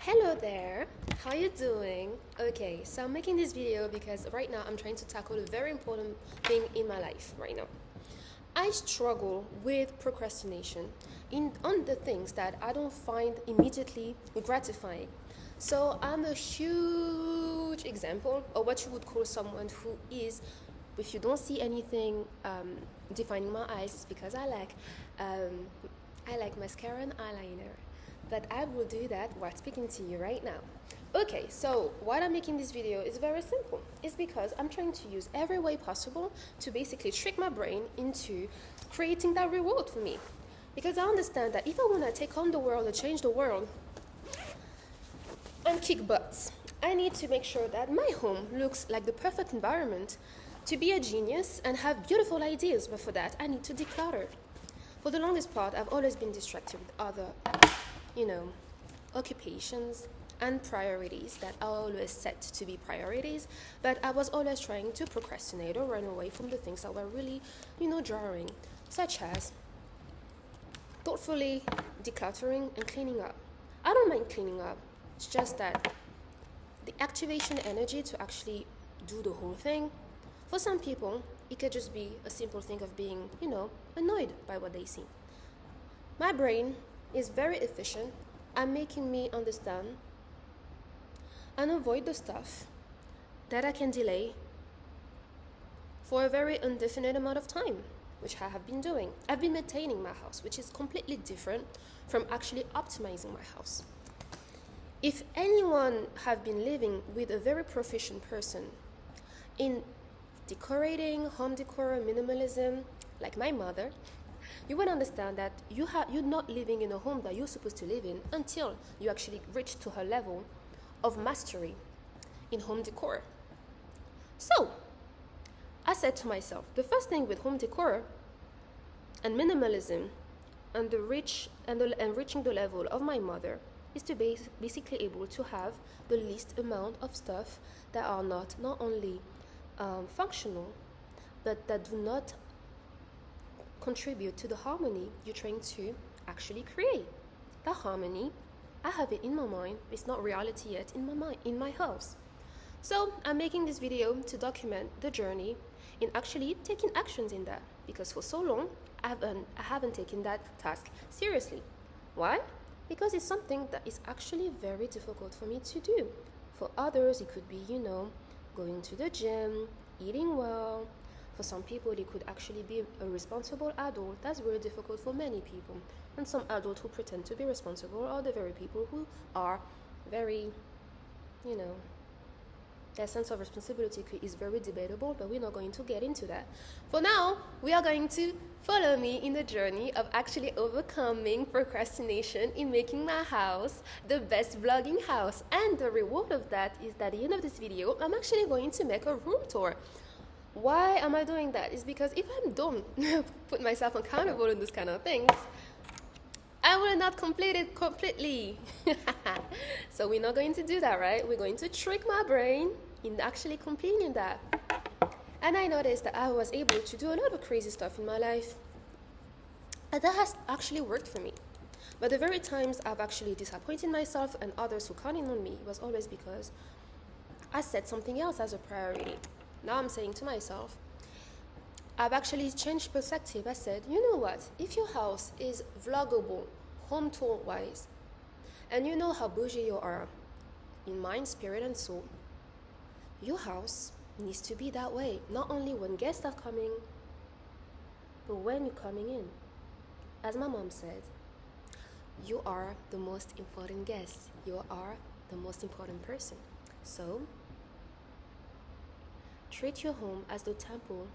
Hello there, how you doing? Okay, so I'm making this video because right now I'm trying to tackle a very important thing in my life right now. I struggle with procrastination on the things that I don't find immediately gratifying. So I'm a huge example of what you would call someone who is, if you don't see anything defining my eyes, it's because I like mascara and eyeliner. But I will do that while speaking to you right now. Okay, so why I'm making this video is very simple. It's because I'm trying to use every way possible to basically trick my brain into creating that reward for me. Because I understand that if I want to take on the world and change the world and kick butts, I need to make sure that my home looks like the perfect environment to be a genius and have beautiful ideas. But for that, I need to declutter. For the longest part, I've always been distracted with other occupations and priorities that are always set to be priorities, but I was always trying to procrastinate or run away from the things that were really, jarring, such as thoughtfully decluttering and cleaning up. I don't mind cleaning up, it's just that the activation energy to actually do the whole thing, for some people, it could just be a simple thing of being, annoyed by what they see. My brain is very efficient at making me understand and avoid the stuff that I can delay for a very indefinite amount of time, which I have been doing. I've been maintaining my house, which is completely different from actually optimizing my house. If anyone have been living with a very proficient person in decorating, home decor, minimalism, like my mother, you would understand that you're not living in a home that you're supposed to live in until you actually reach to her level of mastery in home decor. So, I said to myself, the first thing with home decor and minimalism and reaching the level of my mother is to be basically able to have the least amount of stuff that are not only functional, but that do not contribute to the harmony you're trying to actually create. That harmony, I have it in my mind, it's not reality yet in my mind, in my house. So I'm making this video to document the journey in actually taking actions in that, because for so long I haven't taken that task seriously. Why? Because it's something that is actually very difficult for me to do. For others, it could be, going to the gym, eating well. For some people, it could actually be a responsible adult. That's very difficult for many people. And some adults who pretend to be responsible are the very people who are very, their sense of responsibility is very debatable, but we're not going to get into that. For now, we are going to follow me in the journey of actually overcoming procrastination in making my house the best vlogging house. And the reward of that is that at the end of this video, I'm actually going to make a room tour. Why am I doing that? It's because if I don't put myself accountable in this kind of things, I will not complete it completely. So we're not going to do that, right? We're going to trick my brain in actually completing that. And I noticed that I was able to do a lot of crazy stuff in my life. And that has actually worked for me. But the very times I've actually disappointed myself and others who counted on me was always because I set something else as a priority. Now I'm saying to myself, I've actually changed perspective. I said, you know what? If your house is vloggable, home tour wise, and you know how bougie you are in mind, spirit, and soul, your house needs to be that way. Not only when guests are coming, but when you're coming in. As my mom said, you are the most important guest. You are the most important person. So, treat your home as the temple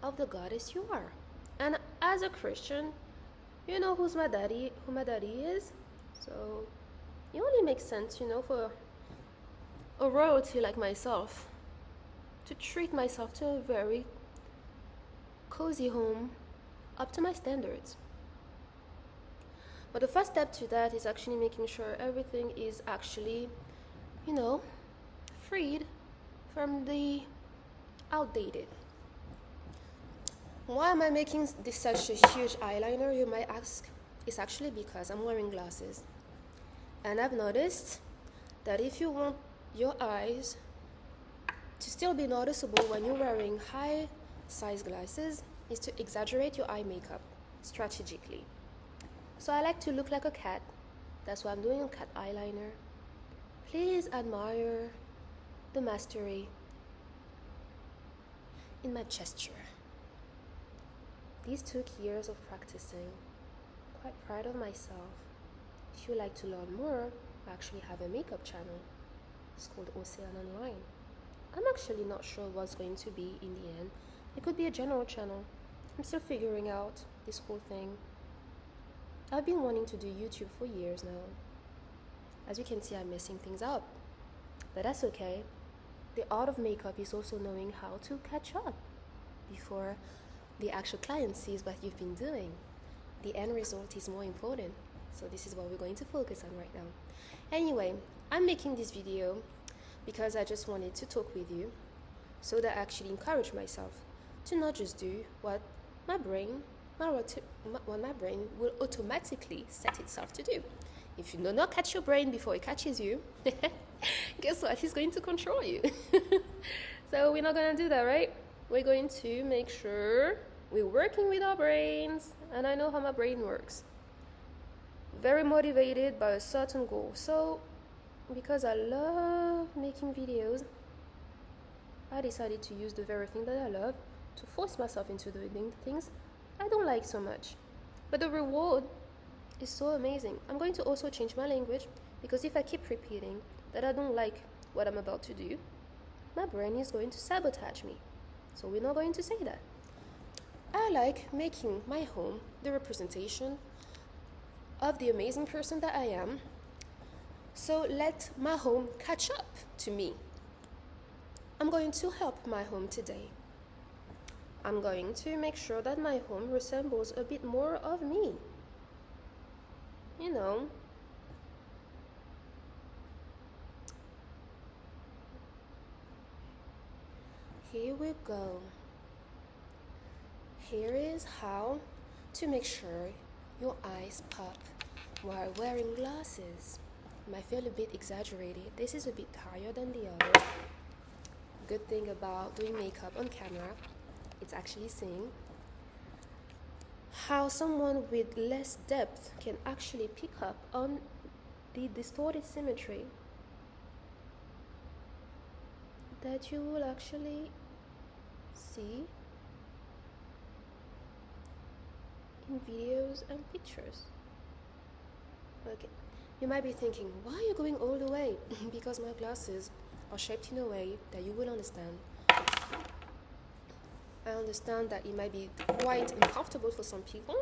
of the goddess you are. And as a Christian, you know who my daddy is. So it only makes sense, for a royalty like myself to treat myself to a very cozy home up to my standards. But the first step to that is actually making sure everything is actually, freed from the outdated. Why am I making this such a huge eyeliner, you might ask? It's actually because I'm wearing glasses. And I've noticed that if you want your eyes to still be noticeable when you're wearing high size glasses, is to exaggerate your eye makeup strategically. So I like to look like a cat. That's why I'm doing a cat eyeliner. Please admire the mastery in my gesture. These took years of practicing. Quite proud of myself. If you like to learn more, I actually have a makeup channel. It's called Oceane. I'm actually not sure what's going to be in the end. It could be a general channel. I'm still figuring out this whole thing. I've been wanting to do YouTube for years now. As you can see, I'm messing things up. But that's okay. The art of makeup is also knowing how to catch up before the actual client sees what you've been doing. The end result is more important. So this is what we're going to focus on right now. Anyway, I'm making this video because I just wanted to talk with you so that I actually encourage myself to not just do what my brain will automatically set itself to do. If you do not catch your brain before it catches you, guess what? It's going to control you. So we're not going to do that, right? We're going to make sure we're working with our brains, and I know how my brain works. Very motivated by a certain goal. So because I love making videos, I decided to use the very thing that I love to force myself into doing things I don't like so much. But the reward is so amazing. I'm going to also change my language, because if I keep repeating that I don't like what I'm about to do, my brain is going to sabotage me. So we're not going to say that. I like making my home the representation of the amazing person that I am. So let my home catch up to me. I'm going to help my home today. I'm going to make sure that my home resembles a bit more of me. You know. Here we go. Here is how to make sure your eyes pop while wearing glasses. It might feel a bit exaggerated. This is a bit higher than the other. Good thing about doing makeup on camera, it's actually seeing how someone with less depth can actually pick up on the distorted symmetry that you will actually see in videos and pictures. Okay, you might be thinking, why are you going all the way? Because my glasses are shaped in a way that you will understand. I understand that it might be quite uncomfortable for some people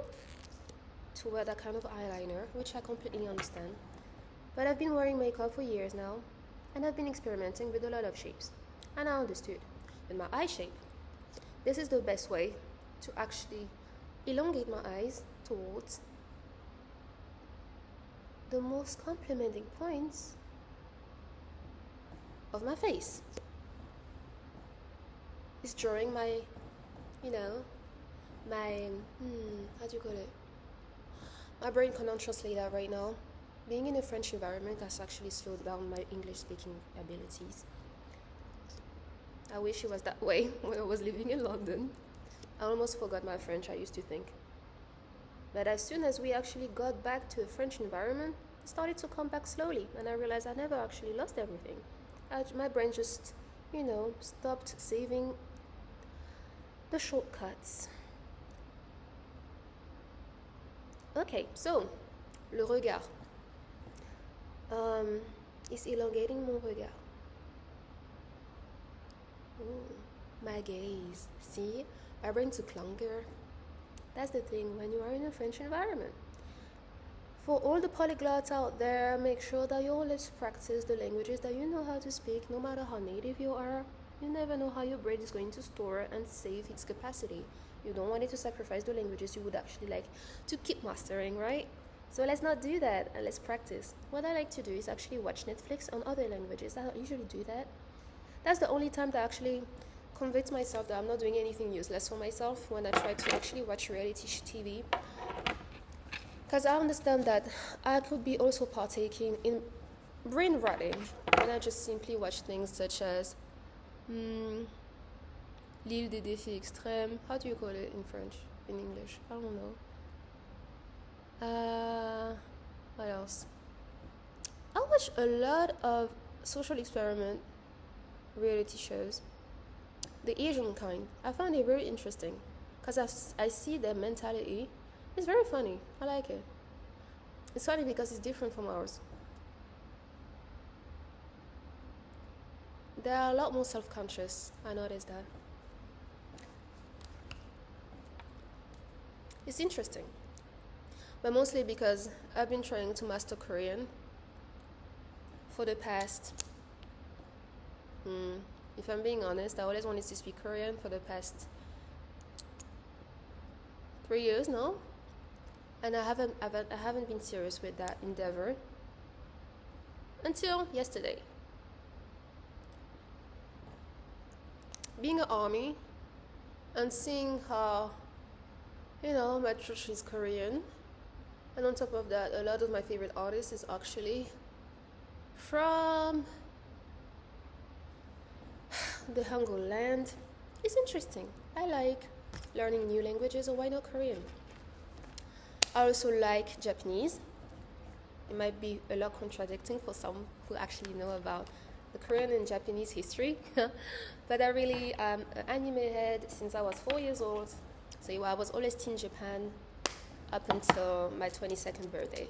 to wear that kind of eyeliner, which I completely understand. But I've been wearing makeup for years now, and I've been experimenting with a lot of shapes. And I understood with my eye shape, this is the best way to actually elongate my eyes towards the most complementing points of my face. It's drawing my, how do you call it? My brain cannot translate that right now. Being in a French environment has actually slowed down my English speaking abilities. I wish it was that way when I was living in London. I almost forgot my French, I used to think. But as soon as we actually got back to a French environment, it started to come back slowly, and I realized I never actually lost everything. My brain just, stopped saving the shortcuts. Okay, so, le regard. It's elongating mon regard. Ooh, my gaze. See? My brain took longer. That's the thing when you are in a French environment. For all the polyglots out there, make sure that you always practice the languages that you know how to speak, no matter how native you are. You never know how your brain is going to store and save its capacity. You don't want it to sacrifice the languages you would actually like to keep mastering, right? So let's not do that, and let's practice. What I like to do is actually watch Netflix on other languages. I don't usually do that. That's the only time that I actually convince myself that I'm not doing anything useless for myself, when I try to actually watch reality TV. Because I understand that I could be also partaking in brain rotting when I just simply watch things such as L'île des défis extrêmes. How do you call it in French? In English? I don't know. What else? I watch a lot of social experiment reality shows. The Asian kind. I find it very interesting because I see their mentality. It's very funny. I like it. It's funny because it's different from ours. They are a lot more self-conscious. I noticed that. It's interesting. But mostly because I've been trying to master Korean for the past, if I'm being honest, I always wanted to speak Korean for the past 3 years now. And I haven't been serious with that endeavor until yesterday. Being an army and seeing how, my church is Korean, and on top of that, a lot of my favorite artists is actually from the Hangul land. It's interesting. I like learning new languages, or why not Korean? I also like Japanese. It might be a lot contradicting for some who actually know about the Korean and Japanese history. But I really am an anime head since I was 4 years old. So I was always in Japan up until my 22nd birthday.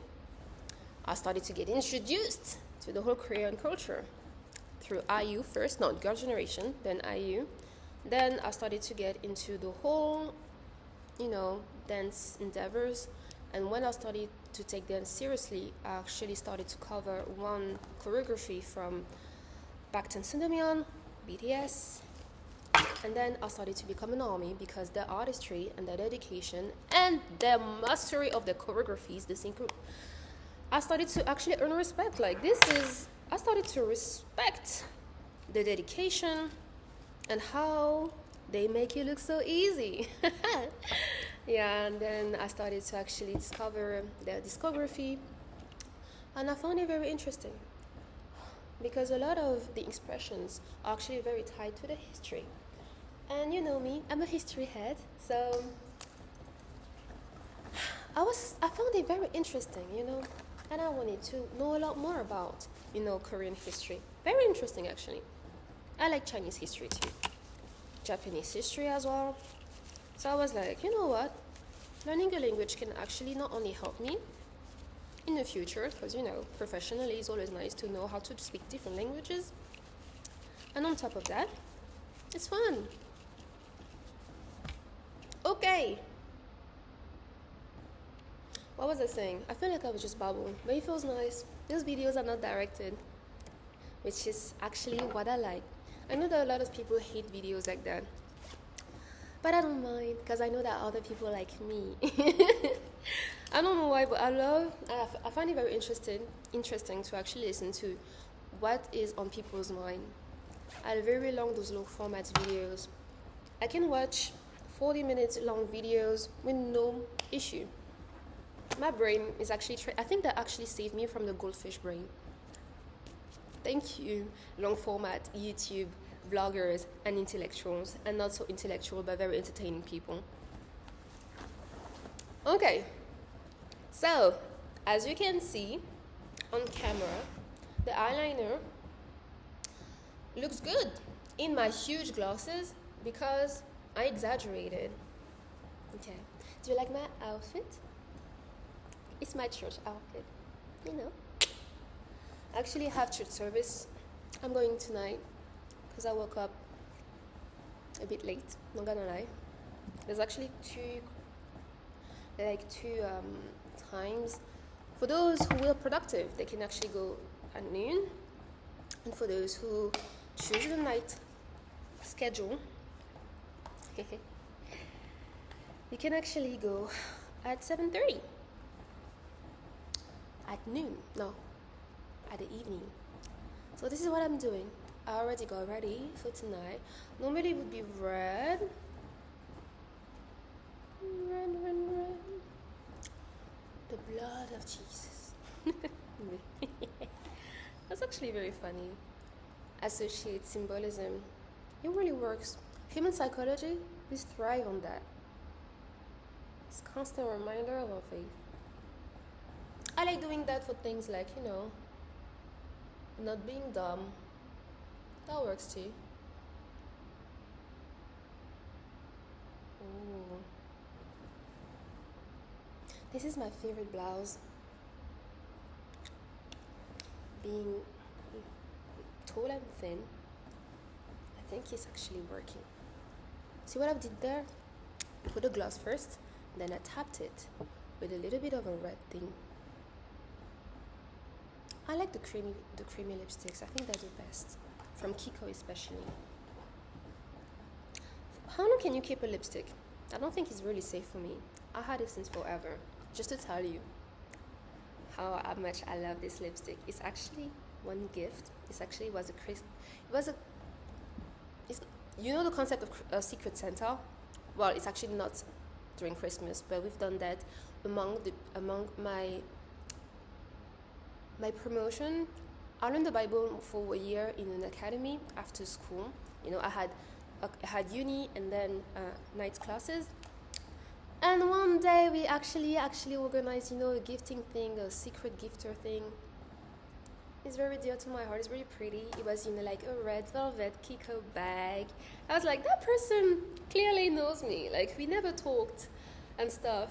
I started to get introduced to the whole Korean culture through IU first, not Girl Generation, then IU. Then I started to get into the whole, dance endeavors. And when I started to take dance seriously, I actually started to cover one choreography from Bangtan Sundeomyeon, BTS. And then I started to become an army because their artistry and their dedication and their mastery of the choreographies, the synchro, I started to actually earn respect. I started to respect the dedication and how they make it look so easy. Yeah, and then I started to actually discover their discography, and I found it very interesting because a lot of the expressions are actually very tied to the history. And you know me, I'm a history head, so I found it very interesting, and I wanted to know a lot more about, Korean history. Very interesting, actually. I like Chinese history too, Japanese history as well. So I was like, you know what? Learning a language can actually not only help me in the future, because, professionally it's always nice to know how to speak different languages. And on top of that, it's fun. Okay. What was I saying? I feel like I was just babbling, but it feels nice. Those videos are not directed, which is actually what I like. I know that a lot of people hate videos like that, but I don't mind because I know that other people like me. I don't know why, but I find it very interesting to actually listen to what is on people's mind. I very long those long format videos. I can watch 40 minutes long videos with no issue. My brain is actually, I think that actually saved me from the goldfish brain. Thank you, long format, YouTube, vloggers, and intellectuals, and not so intellectual but very entertaining people. Okay, so as you can see on camera, the eyeliner looks good in my huge glasses because I exaggerated. Okay, do you like my outfit? It's my church outfit, I actually have church service. I'm going tonight because I woke up a bit late, not gonna lie. There's actually two times. For those who are productive, they can actually go at noon, and for those who choose the night schedule, you can actually go at 7:30 at noon. No, at the evening. So this is what I'm doing. I already got ready for tonight. Normally it would be red. The blood of Jesus. I actually very funny. Associate symbolism. It really works. Human psychology, we thrive on that. It's a constant reminder of our faith. I like doing that for things like, not being dumb. That works too. Ooh. This is my favorite blouse. Being tall and thin, I think it's actually working. See what I did there? Put the gloss first, then I tapped it with a little bit of a red thing. I like the creamy lipsticks. I think they're the best. From Kiko especially. How long can you keep a lipstick? I don't think it's really safe for me. I had it since forever. Just to tell you how much I love this lipstick. It's actually one gift. It's you know the concept of Secret Santa? Well, it's actually not during Christmas, but we've done that among my promotion. I learned the Bible for a year in an academy after school. I had uni and then night classes. And one day we actually organized, a gifting thing, a secret gifter thing. It's very dear to my heart. It's really pretty. It was in like a red velvet Kiko bag. I was like, that person clearly knows me. Like, we never talked and stuff.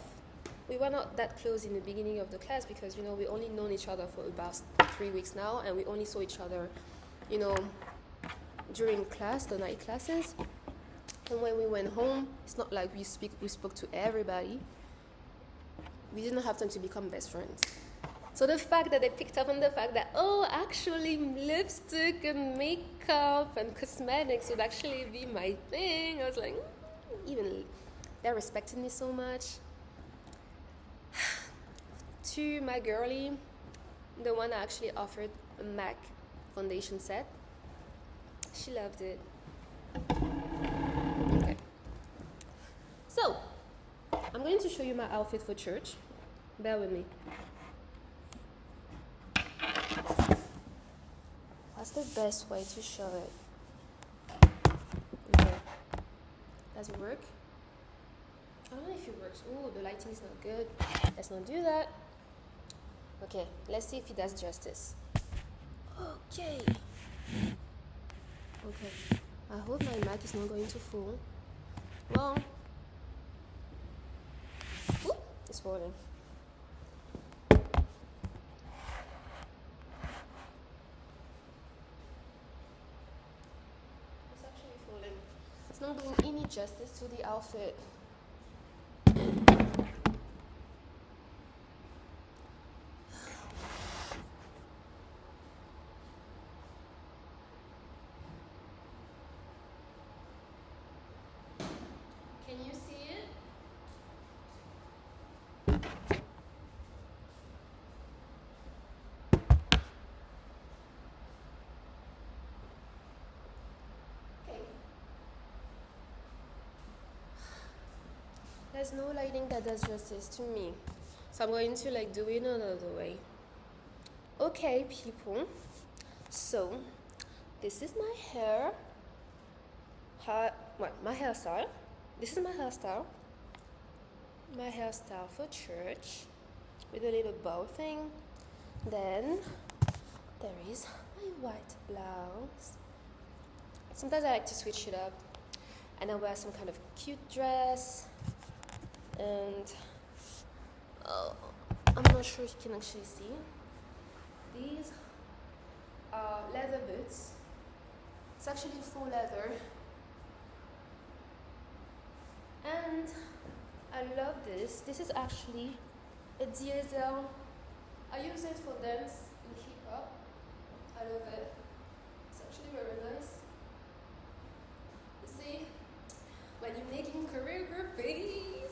We were not that close in the beginning of the class because, we only known each other for about 3 weeks now, and we only saw each other, during class, the night classes. And when we went home, it's not like we spoke to everybody. We didn't have time to become best friends. So the fact that they picked up on the fact that, actually lipstick and makeup and cosmetics would actually be my thing, I was like, even they're respecting me so much. To my girlie, the one I actually offered a MAC foundation set, she loved it. Okay. So, I'm going to show you my outfit for church. Bear with me. What's the best way to show it? Okay. Does it work? I don't know if it works. Oh, the lighting is not good. Let's not do that. Okay, let's see if it does justice. Okay. I hope my mic is not going to fall. Well, it's falling. It's actually falling. It's not doing any justice to the outfit. Can you see it? Okay. There's no lighting that does justice to me. So I'm going to do it another way. Okay, people. So this is my hair. My hairstyle. This is my hairstyle. My hairstyle for church with a little bow thing. Then there is my white blouse. Sometimes I like to switch it up and I wear some kind of cute dress. And I'm not sure if you can actually see. These are leather boots. It's actually full leather. And I love this. This is actually a diesel. I use it for dance and hip hop. I love it. It's actually very nice. You see, when you're making choreographies.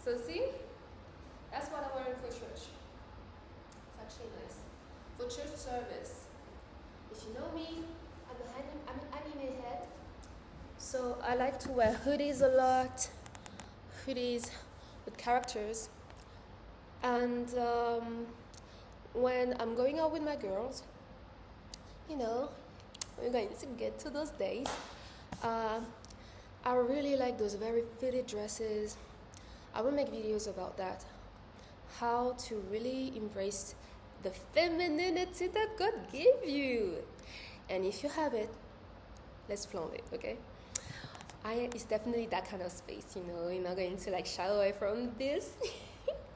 So see, that's what I'm wearing for church. It's actually nice. For church service. If you know me, I'm an anime head. So I like to wear hoodies a lot, hoodies with characters, and when I'm going out with my girls, you know, we're going to get to those days. I really like those very fitted dresses. I will make videos about that. How to really embrace the femininity that God gave you. And if you have it, let's flaunt it, okay? It's definitely that kind of space, you know. You're not going to like shy away from this.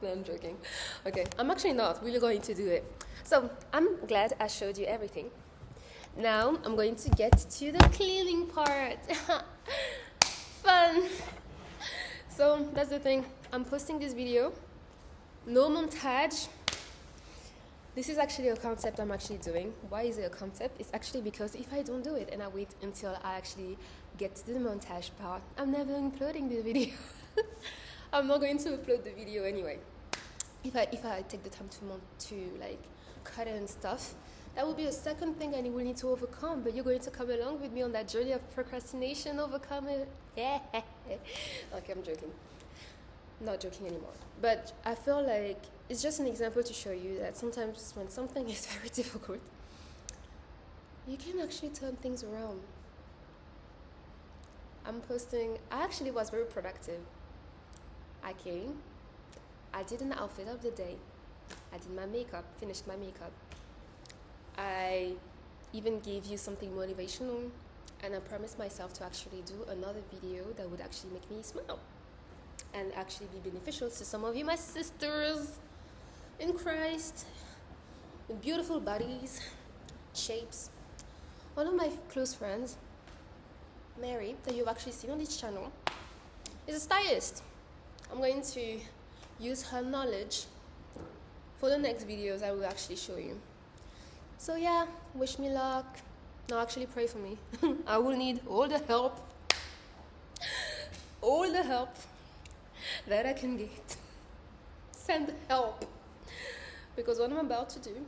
No, I'm joking. Okay, I'm actually not really going to do it. So I'm glad I showed you everything. Now I'm going to get to the cleaning part. Fun. So that's the thing. I'm posting this video. No montage. This is actually a concept I'm actually doing. Why is it a concept? It's actually because if I don't do it and I wait until I actually get to the montage part, I'm never uploading the video. I'm not going to upload the video anyway. If I take the time to like cut it and stuff, that will be a second thing I will need to overcome. But you're going to come along with me on that journey of procrastination, overcome it. Yeah. Okay, I'm joking. Not joking anymore. But I feel like it's just an example to show you that sometimes when something is very difficult, you can actually turn things around. I actually was very productive. I came, I did an outfit of the day, I did my makeup, finished my makeup. I even gave you something motivational, and I promised myself to actually do another video that would actually make me smile and actually be beneficial to some of you, my sisters in Christ, with beautiful bodies, shapes. One of my close friends, Mary, that you've actually seen on this channel, is a stylist. I'm going to use her knowledge for the next videos I will actually show you. So yeah, wish me luck. No, actually pray for me. I will need all the help that I can get. Send help. Because what I'm about to do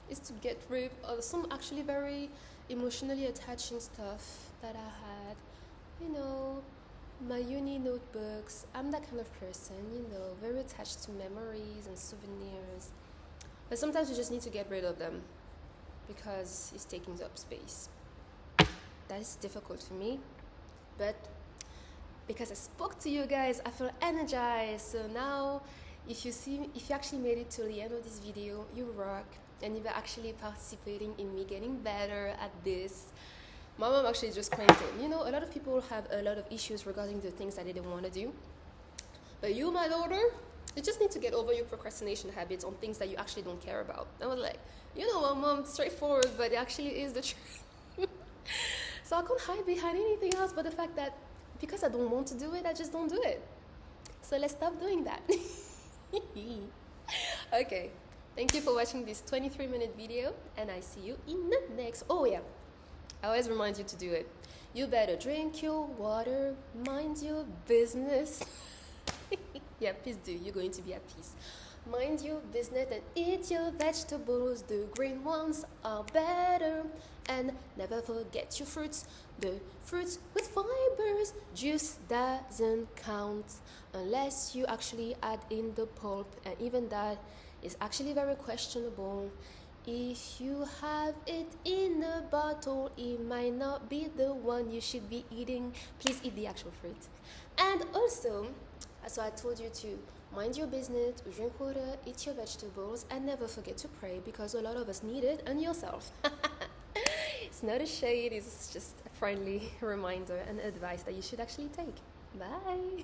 is to get rid of some actually very emotionally attaching stuff that I had. You know, my uni notebooks. I'm that kind of person, you know, very attached to memories and souvenirs. But sometimes you just need to get rid of them because it's taking up space. That is difficult for me, but because I spoke to you guys, I feel energized. So now, if you actually made it till the end of this video, you rock, and you're actually participating in me getting better at this. My mom actually just commented, you know, a lot of people have a lot of issues regarding the things that they don't want to do. But you, my daughter, you just need to get over your procrastination habits on things that you actually don't care about. I was like, you know what, Mom, straightforward, but it actually is the truth. So I can't hide behind anything else but the fact that because I don't want to do it, I just don't do it. So let's stop doing that. Okay, thank you for watching this 23-minute video, and I see you in the next. Oh yeah, I always remind you to do it. You better drink your water, mind your business. Yeah, please do. You're going to be at peace. Mind your business and eat your vegetables. The green ones are better. And never forget your fruits. The fruits with fibers. Juice doesn't count unless you actually add in the pulp. And even that is actually very questionable. If you have it in a bottle, it might not be the one you should be eating. Please eat the actual fruit. And also, so I told you to mind your business, drink water, eat your vegetables, and never forget to pray, because a lot of us need it, and yourself. It's not a shade, it's just a friendly reminder and advice that you should actually take. Bye.